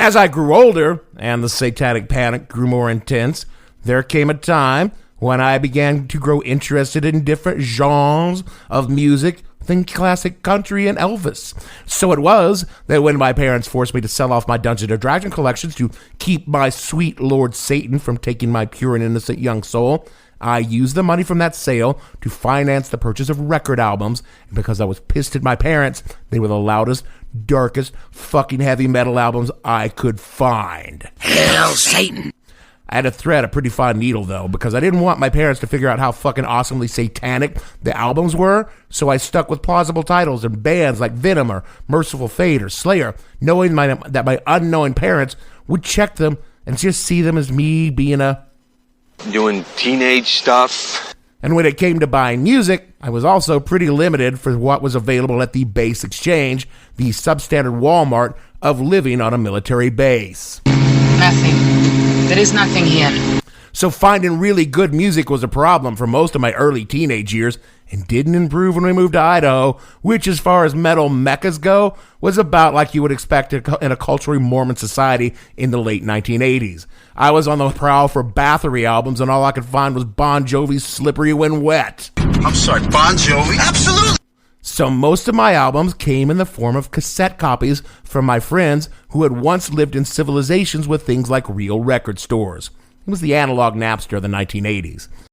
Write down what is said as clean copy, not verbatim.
As I grew older and the satanic panic grew more intense, there came a time when I began to grow interested in different genres of music than classic country and Elvis. So it was that when my parents forced me to sell off my Dungeons & Dragons collections to keep my sweet Lord Satan from taking my pure and innocent young soul, I used the money from that sale to finance the purchase of record albums, and because I was pissed at my parents, they were the loudest, darkest, fucking heavy metal albums I could find. Hail Satan! I had to thread a pretty fine needle, though, because I didn't want my parents to figure out how fucking awesomely satanic the albums were, so I stuck with plausible titles and bands like Venom or Merciful Fate or Slayer, knowing that my unknowing parents would check them and just see them as me being doing teenage stuff. And when it came to buying music, I was also pretty limited for what was available at the Base Exchange, the substandard Walmart of living on a military base. Nothing. There is nothing here. So finding really good music was a problem for most of my early teenage years and didn't improve when we moved to Idaho, which as far as metal meccas go, was about like you would expect in a culturally Mormon society in the late 1980s. I was on the prowl for Bathory albums and all I could find was Bon Jovi's Slippery When Wet. I'm sorry, Bon Jovi? Absolutely! So most of my albums came in the form of cassette copies from my friends who had once lived in civilizations with things like real record stores. It was the analog Napster of the 1980s.